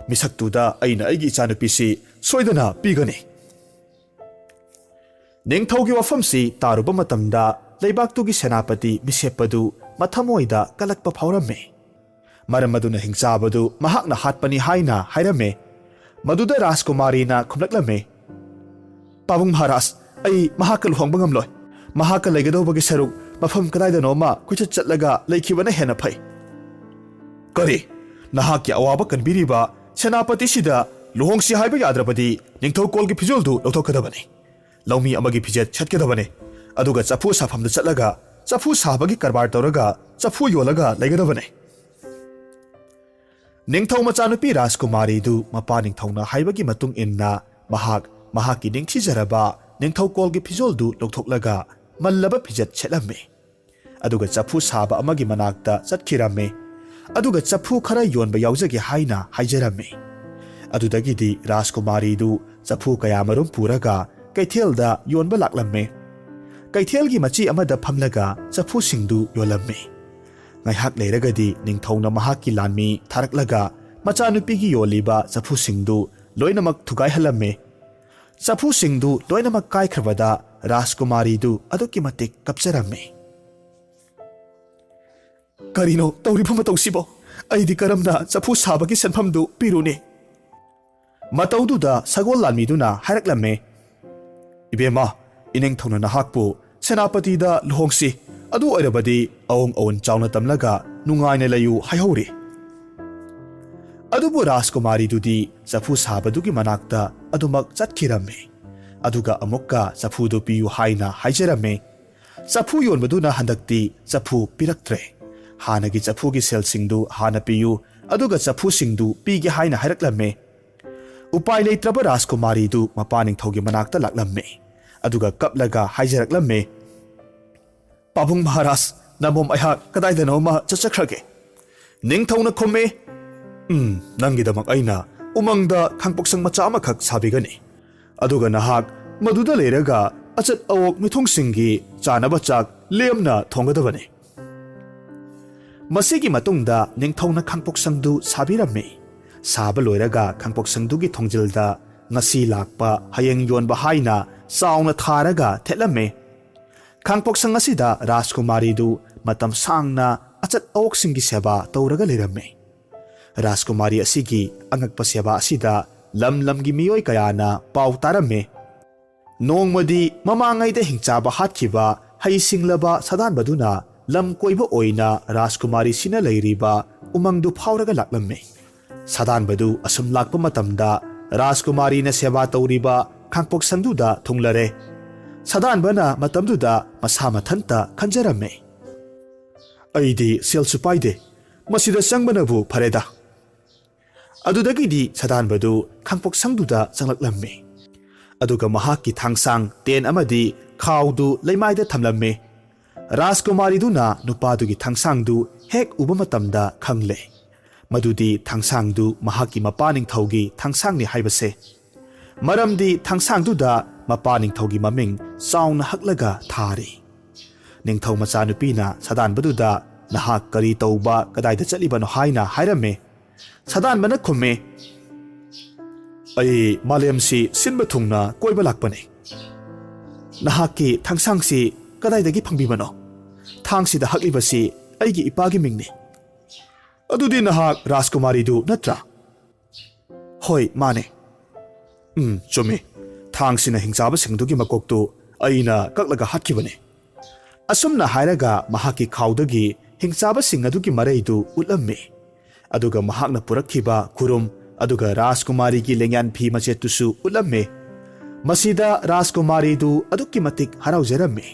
Speaker 1: ꯃꯤꯁꯛꯇꯨꯗ ꯑꯩꯅ ꯑꯩꯒꯤ ꯏꯆꯥꯅꯨꯄꯤꯁꯤ ꯁꯣꯏꯗꯅ ꯄꯤꯒꯅꯤ꯫ ꯅꯤꯡꯊꯧꯒꯤ ꯋꯥꯐꯝꯁꯤ ꯇꯥꯔꯨꯕ ꯃꯇꯝꯗ ꯂꯩꯕꯥꯛꯇꯨꯒꯤ ꯁꯦꯅꯥꯄꯇꯤ ꯃꯤꯁꯦꯞꯄꯗꯨ ꯃꯊꯃꯣꯏꯗ ꯀꯂꯛꯄ ꯐꯥꯎꯔꯝꯃꯦ꯫ ꯃꯔꯝ ꯑꯗꯨꯅ ꯍꯤꯡꯆꯥꯕꯗꯨ ꯃꯍꯥꯛꯅ ꯍꯥꯠꯄꯅꯤ ꯍꯥꯏꯅ ꯍꯥꯏꯔꯝꯃꯦ꯫ ꯃꯗꯨꯗ ꯔꯥꯖꯀꯨꯃꯥꯔꯤꯅ ꯈꯨꯝꯂꯛꯂꯝꯃꯦ, ꯄꯥꯕꯨꯡ ꯃꯍꯥꯔꯥꯖ, ꯑꯩ ꯃꯍꯥꯛꯀ ꯂꯨꯍꯣꯡꯕ ꯉꯝꯂꯣꯏ꯫ ꯃꯍꯥꯛꯀ ꯂꯩꯒꯗꯧꯕꯒꯤ ꯁꯔꯨꯛ ꯃꯐꯝ ꯀꯗꯥꯏꯗꯅꯣꯃ ꯀꯣꯏꯆꯠ ꯆꯠꯂꯒ ꯂꯩꯈꯤꯕꯅ ꯍꯦꯟꯅ ꯐꯩ꯫ ꯀꯔꯤ? ꯅꯍꯥꯛꯀꯤ ꯑꯋꯥꯕ ꯀꯟꯕꯤꯔꯤꯕ ꯁꯦꯅꯥꯄꯇꯤꯁꯤꯗ ꯂꯨꯍꯣꯡꯁꯤ ꯍꯥꯏꯕ ꯌꯥꯗ꯭ꯔꯕꯗꯤ ꯅꯤꯡꯊꯧꯀꯣꯜꯒꯤ ꯐꯤꯖꯣꯜꯗꯨ ꯂꯧꯊꯣꯛꯀꯗꯕꯅꯤ, ꯂꯧꯃꯤ ꯑꯃꯒꯤ ꯐꯤꯖꯦꯠ ꯁꯦꯠꯀꯗꯕꯅꯤ, ꯑꯗꯨꯒ ꯆꯐꯨ ꯁꯥꯐꯝꯗ ꯆꯠꯂꯒ ꯆꯐꯨ ꯁꯥꯕꯒꯤ ꯀꯔꯕꯥꯔ ꯇꯧꯔꯒ ꯆꯐꯨ ꯌꯣꯜꯂꯒ ꯂꯩꯒꯗꯕꯅꯤ꯫ ꯅꯤꯡꯊꯧ ꯃꯆꯥꯅꯨꯄꯤ ꯔꯥꯖꯀꯨꯃꯥꯔꯤꯗꯨ ꯃꯄꯥ ꯅꯤꯡꯊꯧꯅ ꯍꯥꯏꯕꯒꯤ ꯃꯇꯨꯡ ꯏꯟꯅ ꯃꯍꯥꯛꯀꯤ ꯅꯤꯡꯊꯤꯖꯔꯕ ꯅꯤꯡꯊꯧꯀꯣꯜꯒꯤ ꯐꯤꯖꯣꯜꯗꯨ ꯂꯧꯊꯣꯛꯂꯒ ꯃꯜꯂꯕ ꯐꯤꯖꯦꯠ ꯁꯦꯠꯂꯝꯃꯤ꯫ ꯑꯗꯨꯒ ꯆꯐꯨ ꯁꯥꯕ ꯑꯃꯒꯤ ꯃꯅꯥꯛꯇ ꯆꯠꯈꯤꯔꯝꯃꯤ꯫ ꯑꯗꯨꯒ ꯆꯐꯨ ꯈꯔ ꯌꯣꯟꯕ ꯌꯥꯎꯖꯒꯦ ꯍꯥꯏꯅ ꯍꯥꯏꯖꯔꯝꯃꯤ꯫ ꯑꯗꯨꯗꯒꯤꯗꯤ ꯔꯥꯖꯀꯨꯃꯥꯔꯤꯗꯨ ꯆꯐꯨ ꯀꯌꯥꯃꯔꯨꯝ ꯄꯨꯔꯒ ꯀꯩꯊꯦꯜꯗ ꯌꯣꯟꯕ ꯂꯥꯛꯂꯝꯃꯤ꯫ ꯀꯩꯊꯦꯜꯒꯤ ꯃꯆꯤ ꯑꯃꯗ ꯐꯝꯂꯒ ꯆꯐꯨꯁꯤꯡꯗꯨ ꯌꯣꯜꯂꯝꯃꯤ꯫ ꯉꯥꯏꯍꯥꯛ ꯂꯩꯔꯒꯗꯤ ꯅꯤꯡꯊꯧꯅ ꯃꯍꯥꯛꯀꯤ ꯂꯥꯟꯃꯤ ꯊꯥꯔꯛꯂꯒ ꯃꯆꯥꯅꯨꯄꯤꯒꯤ ꯌꯣꯜꯂꯤꯕ ꯆꯐꯨꯁꯤꯡꯗꯨ ꯂꯣꯏꯅꯃꯛ ꯊꯨꯒꯥꯏꯍꯜꯂꯝꯃꯤ꯫ ꯆꯐꯨꯁꯤꯡꯗꯨ ꯂꯣꯏꯅꯃꯛ ꯀꯥꯏꯈ꯭ꯔꯕꯗ ꯔꯥꯖꯀꯨꯃꯥꯔꯤꯗꯨ ꯑꯗꯨꯛꯀꯤ ꯃꯇꯤꯛ ꯀꯞꯆꯔꯝꯃꯤ꯫ ꯀꯔꯤꯅꯣ ꯇꯧꯔꯤꯕ ꯃꯇꯧꯁꯤꯕꯣ? ꯑꯩꯗꯤ ꯀꯔꯝꯅ ꯆꯐꯨ ꯁꯥꯕꯒꯤ ꯁꯦꯟꯐꯝꯗꯨ ꯄꯤꯔꯨꯅꯤ? ꯃꯇꯧꯗꯨꯗ ꯁꯒꯣꯜ ꯂꯥꯟꯃꯤꯗꯨꯅ ꯍꯥꯏꯔꯛꯂꯝꯃꯤ, ꯏꯕꯦꯝꯃ, ꯏꯅꯤꯡꯊꯧꯅ ꯅꯍꯥꯛꯄꯨ ꯁꯦꯅꯥꯄꯇꯤꯗ ꯂꯨꯍꯣꯡꯁꯤ, ꯑꯗꯨ ꯑꯣꯏꯔꯕꯗꯤ ꯑꯋꯣꯡ ꯑꯋꯣꯟ ꯆꯥꯎꯅ ꯇꯝꯂꯒ ꯅꯨꯡꯉꯥꯏꯅ ꯂꯩꯌꯨ ꯍꯥꯏꯍꯧꯔꯤ꯫ ꯑꯗꯨꯕꯨ ꯔꯥꯖꯀꯨꯃꯥꯔꯤꯗꯨꯗꯤ ꯆꯐꯨ ꯁꯥꯕꯗꯨꯒꯤ ꯃꯅꯥꯛꯇ ꯑꯗꯨꯃꯛ ꯆꯠꯈꯤꯔꯝꯃꯤ꯫ ꯑꯗꯨꯒ ꯑꯃꯨꯛꯀ ꯆꯐꯨꯗꯨ ꯄꯤꯌꯨ ꯍꯥꯏꯅ ꯍꯥꯏꯖꯔꯝꯃꯤ꯫ ꯆꯐꯨ ꯌꯣꯟꯕꯗꯨꯅ ꯍꯟꯗꯛꯇꯤ ꯆꯐꯨ ꯄꯤꯔꯛꯇ꯭ꯔꯦ꯫ ꯍꯥꯟꯅꯒꯤ ꯆꯐꯨꯒꯤ ꯁꯦꯜꯁꯤꯡꯗꯨ ꯍꯥꯟꯅ ꯄꯤꯌꯨ, ꯑꯗꯨꯒ ꯆꯐꯨꯁꯤꯡꯗꯨ ꯄꯤꯒꯦ ꯍꯥꯏꯅ ꯍꯥꯏꯔꯛꯂꯝꯃꯤ꯫ ꯎꯄꯥꯏ ꯂꯩꯇ꯭ꯔꯕ ꯔꯥꯖꯀꯨꯃꯥꯔꯤꯗꯨ ꯃꯄꯥ ꯅꯤꯡꯊꯧꯒꯤ ꯃꯅꯥꯛꯇ ꯂꯥꯛꯂꯝꯃꯤ꯫ ꯑꯗꯨꯒ ꯀꯞꯂꯒ ꯍꯥꯏꯖꯔꯛꯂꯝꯃꯤ, ꯄꯥꯕꯨꯡ ꯃꯍꯥꯔꯥꯖ, ꯅꯃꯣꯝ ꯑꯩꯍꯥꯛ ꯀꯗꯥꯏꯗꯅꯣꯃ ꯆꯠꯆꯈ꯭ꯔꯒꯦ꯫ ꯅꯤꯡꯊꯧꯅ ꯈꯨꯝꯃꯤ, ꯅꯪꯒꯤꯗꯃꯛ ꯑꯩꯅ ꯎꯃꯪꯗ ꯈꯥꯡꯄꯣꯛꯁꯪ ꯃꯆꯥ ꯑꯃꯈꯛ ꯁꯥꯕꯤꯒꯅꯤ, ꯑꯗꯨꯒ ꯅꯍꯥꯛ ꯃꯗꯨꯗ ꯂꯩꯔꯒ ꯑꯆꯠ ꯑꯋꯣꯛ ꯃꯤꯊꯨꯡꯁꯤꯡꯒꯤ ꯆꯥꯅꯕ ꯆꯥꯛ ꯂꯦꯝꯅ ꯊꯣꯡꯒꯗꯕꯅꯤ꯫ ꯃꯁꯤꯒꯤ ꯃꯇꯨꯡꯗ ꯅꯤꯡꯊꯧꯅ ꯈꯥꯡꯄꯣꯛꯁꯪꯗꯨ ꯁꯥꯕꯤꯔꯝꯃꯤ꯫ ꯁꯥꯕ ꯂꯣꯏꯔꯒ ꯈꯥꯡꯄꯣꯛꯁꯪꯗꯨꯒꯤ ꯊꯣꯡꯖꯤꯜꯗ ꯉꯁꯤ ꯂꯥꯛꯄ ꯍꯌꯦꯡ ꯌꯣꯟꯕ ꯍꯥꯏꯅ ꯆꯥꯎꯅ ꯊꯥꯔꯒ ꯊꯦꯠꯂꯝꯃꯤ꯫ ꯈꯥꯡꯄꯣꯛꯁꯪ ꯑꯁꯤꯗ ꯔꯥꯖꯀꯨꯃꯥꯔꯤꯗꯨ ꯃꯇꯝ ꯁꯥꯡꯅ ꯑꯆꯠ ꯑꯋꯣꯛꯁꯤꯡꯒꯤ ꯁꯦꯕꯥ ꯇꯧꯔꯒ ꯂꯩꯔꯝꯃꯤ꯫ ꯔꯥꯖꯀꯨꯃꯥꯔꯤ ꯑꯁꯤꯒꯤ ꯑꯉꯛꯄ ꯁꯦꯕꯥ ꯑꯁꯤꯗ ꯂꯝ ꯂꯝꯒꯤ ꯃꯤꯑꯣꯏ ꯀꯌꯥꯅ ꯄꯥꯎ ꯇꯥꯔꯝꯃꯤ꯫ ꯅꯣꯡꯃꯗꯤ ꯃꯃꯥꯡꯉꯩꯗ ꯍꯤꯡꯆꯥꯕ ꯍꯥꯠꯈꯤꯕ ꯍꯩꯁꯤꯡꯂꯕ ꯁꯥꯗꯥꯟꯕꯗꯨꯅ ꯂꯝ ꯀꯣꯏꯕ ꯑꯣꯏꯅ ꯔꯥꯖꯀꯨꯃꯥꯔꯤꯁꯤꯅ ꯂꯩꯔꯤꯕ ꯎꯃꯪꯗꯨ ꯐꯥꯎꯔꯒ ꯂꯥꯛꯂꯝꯃꯤ꯫ ꯁꯥꯗꯥꯟꯕꯗꯨ ꯑꯁꯨꯝ ꯂꯥꯛꯄ ꯃꯇꯝꯗ ꯔꯥꯖꯀꯨꯃꯥꯔꯤꯅ ꯁꯦꯕꯥ ꯇꯧꯔꯤꯕ ꯈꯥꯡꯄꯣꯛꯁꯪꯗꯨꯗ ꯊꯨꯡꯂꯔꯦ꯫ ꯁꯥꯗꯥꯟꯕꯅ ꯃꯇꯝꯗꯨꯗ ꯃꯁꯥ ꯃꯊꯟꯇ ꯈꯟꯖꯔꯝꯃꯤ, ꯑꯩꯗꯤ ꯁꯦꯜꯁꯨ ꯄꯥꯏꯗꯦ, ꯃꯁꯤꯗ ꯆꯪꯕꯅꯕꯨ ꯐꯔꯦꯗ꯫ ꯑꯗꯨꯗꯒꯤꯗꯤ ꯁꯥꯗꯥꯟꯕꯗꯨ ꯈꯥꯡꯄꯣꯛꯁꯪꯗꯨꯗ ꯆꯪꯂꯛꯂꯝꯃꯤ꯫ ꯑꯗꯨꯒ ꯃꯍꯥꯛꯀꯤ ꯊꯥꯡꯁꯥꯡ, ꯇꯦꯟ ꯑꯃꯗꯤ ꯈꯥꯎꯗꯨ ꯂꯩꯃꯥꯏꯗ ꯊꯝꯂꯝꯃꯤ꯫ ꯔꯥꯖꯀꯨꯃꯥꯔꯤꯗꯨꯅ ꯅꯨꯄꯥꯗꯨꯒꯤ ꯊꯥꯡꯁꯥꯡꯗꯨ ꯍꯦꯛ ꯎꯕ ꯃꯇꯝꯗ ꯈꯪꯂꯦ ꯃꯗꯨꯗꯤ ꯊꯥꯡꯁꯥꯡꯗꯨ ꯃꯍꯥꯛꯀꯤ ꯃꯄꯥ ꯅꯤꯡꯊꯧꯒꯤ ꯊꯥꯡꯁꯥꯡꯅꯤ ꯍꯥꯏꯕꯁꯦ꯫ ꯃꯔꯝꯗꯤ ꯊꯥꯡꯁꯥꯡꯗꯨꯗ ꯃꯄꯥ ꯅꯤꯡꯊꯧꯒꯤ ꯃꯃꯤꯡ ꯆꯥꯎꯅ ꯍꯛꯂꯒ ꯊꯥꯔꯤ꯫ ꯅꯤꯡꯊꯧ ꯃꯆꯥꯅꯨꯄꯤꯅ ꯁꯥꯗꯥꯟꯕꯗꯨꯗ ꯅꯍꯥꯛ ꯀꯔꯤ ꯇꯧꯕ ꯀꯗꯥꯏꯗ ꯆꯠꯂꯤꯕꯅꯣ ꯍꯥꯏꯅ ꯍꯥꯏꯔꯝꯃꯤ꯫ ꯁꯥꯗꯥꯟꯕꯅ ꯈꯨꯝꯃꯤ, ꯑꯩ ꯃꯥꯂꯦꯝꯁꯤ ꯁꯤꯟꯕ ꯊꯨꯡꯅ ꯀꯣꯏꯕ ꯂꯥꯛꯄꯅꯤ꯫ ꯅꯍꯥꯛꯀꯤ ꯊꯥꯡꯁꯥꯡꯁꯤ ꯀꯗꯥꯏꯗꯒꯤ ꯐꯪꯕꯤꯕꯅꯣ? ꯊꯥꯡꯁꯤꯗ ꯍꯛꯂꯤꯕꯁꯤ ꯑꯩꯒꯤ ꯏꯄꯥꯒꯤ ꯃꯤꯡꯅꯤ꯫ ꯑꯗꯨꯗꯤ ꯅꯍꯥꯛ ꯔꯥꯖꯀꯨꯃꯥꯔꯤꯗꯨ ꯅꯠꯇ꯭ꯔꯥ? ꯍꯣꯏ, ꯃꯥꯅꯦ꯫ ꯆꯨꯝꯃꯤ, ꯊꯥꯡꯁꯤꯅ ꯍꯤꯡꯆꯥꯕꯁꯤꯡꯗꯨꯒꯤ ꯃꯀꯣꯛꯇꯨ ꯑꯩꯅ ꯀꯛꯂꯒ ꯍꯥꯠꯈꯤꯕꯅꯤ꯫ ꯑꯁꯨꯝꯅ ꯍꯥꯏꯔꯒ ꯃꯍꯥꯛꯀꯤ ꯈꯥꯎꯗꯒꯤ ꯍꯤꯡꯆꯥꯕꯁꯤꯡ ꯑꯗꯨꯒꯤ ꯃꯔꯩꯗꯨ ꯎꯠꯂꯝꯃꯤ꯫ ꯑꯗꯨꯒ ꯃꯍꯥꯛꯅ ꯄꯨꯔꯛꯈꯤꯕ ꯈꯨꯔꯨꯝ ꯑꯗꯨꯒ ꯔꯥꯖꯀꯨꯃꯥꯔꯤꯒꯤ ꯂꯦꯡꯌꯥꯟ ꯐꯤ ꯃꯆꯦꯠꯇꯨꯁꯨ ꯎꯠꯂꯝꯃꯤ꯫ ꯃꯁꯤꯗ ꯔꯥꯖꯀꯨꯃꯥꯔꯤꯗꯨ ꯑꯗꯨꯛꯀꯤ ꯃꯇꯤꯛ ꯍꯔꯥꯎꯖꯔꯝꯃꯤ꯫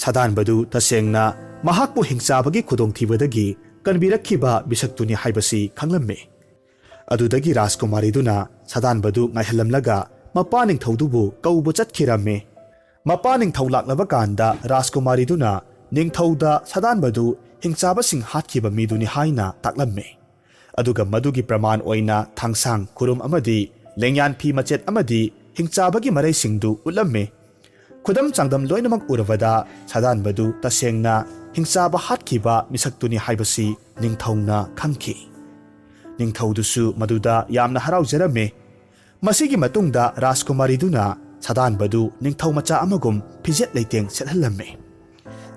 Speaker 1: ꯁꯥꯗꯥꯟꯕꯗꯨ ꯇꯁꯦꯡꯅ ꯃꯍꯥꯛꯄꯨ ꯍꯤꯡꯆꯥꯕꯒꯤ ꯈꯨꯗꯣꯡꯊꯤꯕꯗꯒꯤ ꯀꯟꯕꯤꯔꯛꯈꯤꯕ ꯃꯤꯁꯛꯇꯨꯅꯤ ꯍꯥꯏꯕꯁꯤ ꯈꯪꯂꯝꯃꯤ꯫ ꯑꯗꯨꯗꯒꯤ ꯔꯥꯖꯀꯨꯃꯥꯔꯤꯗꯨꯅ ꯁꯥꯗꯥꯟꯕꯗꯨ ꯉꯥꯏꯍꯜꯂꯝꯂꯒ ꯃꯄꯥ ꯅꯤꯡꯊꯧꯗꯨꯕꯨ ꯀꯧꯕ ꯆꯠꯈꯤꯔꯝꯃꯤ꯫ ꯃꯄꯥ ꯅꯤꯡꯊꯧ ꯂꯥꯛꯂꯕ ꯀꯥꯟꯗ ꯔꯥꯖꯀꯨꯃꯥꯔꯤꯗꯨꯅ ꯅꯤꯡꯊꯧꯗ ꯁꯥꯗꯥꯟꯕꯗꯨ ꯍꯤꯡꯆꯥꯕꯁꯤꯡ ꯍꯥꯠꯈꯤꯕ ꯃꯤꯗꯨꯅꯤ ꯍꯥꯏꯅ ꯇꯥꯛꯂꯝꯃꯤ꯫ ꯑꯗꯨꯒ ꯃꯗꯨꯒꯤ ꯄ꯭ꯔꯃꯥꯟ ꯑꯣꯏꯅ ꯊꯥꯡꯁꯥꯡ, ꯈꯨꯔꯨꯝ ꯑꯃꯗꯤ ꯂꯦꯡꯌꯥꯟ ꯐꯤ ꯃꯆꯦꯠ ꯑꯃꯗꯤ ꯍꯤꯡꯆꯥꯕꯒꯤ ꯃꯔꯩꯁꯤꯡꯗꯨ ꯎꯠꯂꯝꯃꯤ꯫ ꯈꯨꯗꯝ ꯆꯥꯡꯗꯝ ꯂꯣꯏꯅꯃꯛ ꯎꯔꯕꯗ ꯁꯥꯗꯥꯟꯕꯗꯨ ꯇꯁꯦꯡꯅ ꯍꯤꯡꯆꯥꯕ ꯍꯥꯠꯈꯤꯕ ꯃꯤꯁꯛꯇꯨꯅꯤ ꯍꯥꯏꯕꯁꯤ ꯅꯤꯡꯊꯧꯅ ꯈꯪꯈꯤ꯫ ꯅꯤꯡꯊꯧꯗꯨꯁꯨ ꯃꯗꯨꯗ ꯌꯥꯝꯅ ꯍꯔꯥꯎꯖꯔꯝꯃꯤ꯫ ꯃꯁꯤꯒꯤ ꯃꯇꯨꯡꯗ ꯔꯥꯖꯀꯨꯃꯥꯔꯤꯗꯨꯅ ꯁꯥꯗꯥꯟꯕꯗꯨ ꯅꯤꯡꯊꯧ ꯃꯆꯥ ꯑꯃꯒꯨꯝ ꯐꯤꯖꯦꯠ ꯂꯩꯇꯦꯡ ꯁꯦꯠꯍꯜꯂꯝꯃꯤ꯫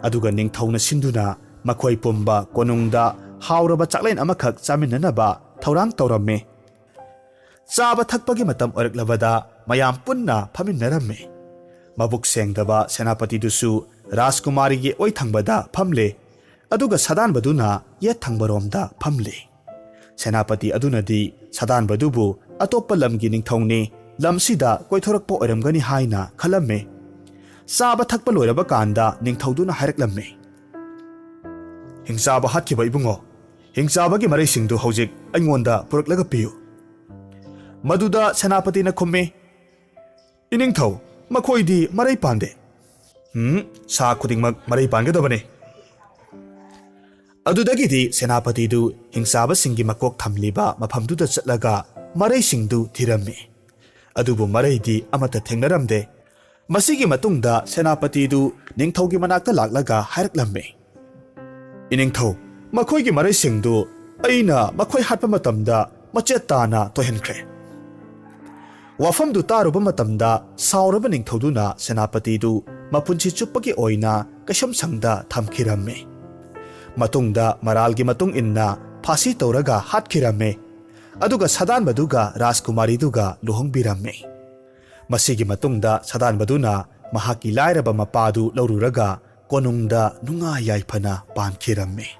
Speaker 1: ꯑꯗꯨꯒ ꯅꯤꯡꯊꯧꯅ ꯁꯤꯟꯗꯨꯅ ꯃꯈꯣꯏ ꯄꯨꯝꯕ ꯀꯣꯅꯨꯡꯗ ꯍꯥꯎꯔꯕ ꯆꯥꯛꯂꯦꯟ ꯑꯃꯈꯛ ꯆꯥꯃꯤꯟꯅꯅꯕ ꯊꯧꯔꯥꯡ ꯇꯧꯔꯝꯃꯤ꯫ ꯆꯥꯕ ꯊꯛꯄꯒꯤ ꯃꯇꯝ ꯑꯣꯏꯔꯛꯂꯕꯗ ꯃꯌꯥꯝ ꯄꯨꯟꯅ ꯐꯝꯃꯤꯟꯅꯔꯝꯃꯤ꯫ ꯃꯕꯨꯛ ꯁꯦꯡꯗꯕ ꯁꯦꯅꯥꯄꯇꯤꯗꯨꯁꯨ ꯔꯥꯖꯀꯨꯃꯥꯔꯤꯒꯤ ꯑꯣꯏ ꯊꯪꯕꯗ ꯐꯝꯂꯦ, ꯑꯗꯨꯒ ꯁꯥꯗꯥꯟꯕꯗꯨꯅ ꯌꯦꯠ ꯊꯪꯕꯔꯣꯝꯗ ꯐꯝꯂꯦ꯫ ꯁꯦꯅꯥꯄꯇꯤ ꯑꯗꯨꯅꯗꯤ ꯁꯥꯗꯥꯟꯕꯗꯨꯕꯨ ꯑꯇꯣꯞꯄ ꯂꯝꯒꯤ ꯅꯤꯡꯊꯧꯅꯤ, ꯂꯝꯁꯤꯗ ꯀꯣꯏꯊꯣꯔꯛꯄ ꯑꯣꯏꯔꯝꯒꯅꯤ ꯍꯥꯏꯅ ꯈꯜꯂꯝꯃꯤ꯫ ꯆꯥꯕ ꯊꯛꯄ ꯂꯣꯏꯔꯕ ꯀꯥꯟꯗ ꯅꯤꯡꯊꯧꯗꯨꯅ ꯍꯥꯏꯔꯛꯂꯝꯃꯤ, "ꯍꯤꯡꯆꯥꯕ ꯍꯥꯠꯈꯤꯕ ꯏꯕꯨꯡꯉꯣ, ꯍꯤꯡꯆꯥꯕꯒꯤ ꯃꯔꯩꯁꯤꯡꯗꯨ ꯍꯧꯖꯤꯛ ꯑꯩꯉꯣꯟꯗ ꯄꯨꯔꯛꯂꯒ ꯄꯤꯌꯨ"꯫ ꯃꯗꯨꯗ ꯁꯦꯅꯥꯄꯇꯤꯅ ꯈꯨꯝꯃꯤ, "ꯏꯅꯤꯡꯊꯧ, ꯃꯈꯣꯏꯗꯤ ꯃꯔꯩ ꯄꯥꯟꯗꯦ"꯫ "ꯁꯥ ꯈꯨꯗꯤꯡꯃꯛ ꯃꯔꯩ ꯄꯥꯟꯒꯗꯕꯅꯤ"꯫ ꯑꯗꯨꯗꯒꯤꯗꯤ ꯁꯦꯅꯥꯄꯇꯤꯗꯨ ꯍꯤꯡꯆꯥꯕꯁꯤꯡꯒꯤ ꯃꯀꯣꯛ ꯊꯝꯂꯤꯕ ꯃꯐꯝꯗꯨꯗ ꯆꯠꯂꯒ ꯃꯔꯩꯁꯤꯡꯗꯨ ꯊꯤꯔꯝꯃꯤ꯫ ꯑꯗꯨꯕꯨ ꯃꯔꯩꯗꯤ ꯑꯃꯠꯇ ꯊꯦꯡꯅꯔꯝꯗꯦ꯫ ꯃꯁꯤꯒꯤ ꯃꯇꯨꯡꯗ ꯁꯦꯅꯥꯄꯇꯤꯗꯨ ꯅꯤꯡꯊꯧꯒꯤ ꯃꯅꯥꯛꯇ ꯂꯥꯛꯂꯒ ꯍꯥꯏꯔꯛꯂꯝꯃꯤ, "ꯏꯅꯤꯡꯊꯧ, ꯃꯈꯣꯏꯒꯤ ꯃꯔꯩꯁꯤꯡꯗꯨ ꯑꯩꯅ ꯃꯈꯣꯏ ꯍꯥꯠꯄ ꯃꯇꯝꯗ ꯃꯆꯦꯠ ꯇꯥꯅ ꯇꯣꯏꯍꯟꯈ꯭ꯔꯦ"꯫ ꯋꯥꯐꯝꯗꯨ ꯇꯥꯔꯨꯕ ꯃꯇꯝꯗ ꯁꯥꯎꯔꯕ ꯅꯤꯡꯊꯧꯗꯨꯅ ꯁꯦꯅꯥꯄꯇꯤꯗꯨ ꯃꯄꯨꯟꯁꯤ ꯆꯨꯞꯄꯒꯤ ꯑꯣꯏꯅ ꯀꯩꯁꯨꯝꯁꯪꯗ ꯊꯝꯈꯤꯔꯝꯃꯤ꯫ ꯃꯇꯨꯡꯗ ꯃꯔꯥꯜꯒꯤ ꯃꯇꯨꯡ ꯏꯟꯅ ꯐꯥꯁꯤ ꯇꯧꯔꯒ ꯍꯥꯠꯈꯤꯔꯝꯃꯤ, ꯑꯗꯨꯒ ꯁꯥꯗꯥꯟꯕꯗꯨꯒ ꯔꯥꯖꯀꯨꯃꯥꯔꯤꯗꯨꯒ ꯂꯨꯍꯣꯡꯕꯤꯔꯝꯃꯤ꯫ ꯃꯁꯤꯒꯤ ꯃꯇꯨꯡꯗ ꯁꯥꯗꯥꯟꯕꯗꯨꯅ ꯃꯍꯥꯛꯀꯤ ꯂꯥꯏꯔꯕ ꯃꯄꯥꯗꯨ ꯂꯧꯔꯨꯔꯒ ꯀꯣꯅꯨꯡꯗ ꯅꯨꯡꯉꯥꯏ ꯌꯥꯏꯐꯅ ꯄꯥꯟꯈꯤꯔꯝꯃꯤ꯫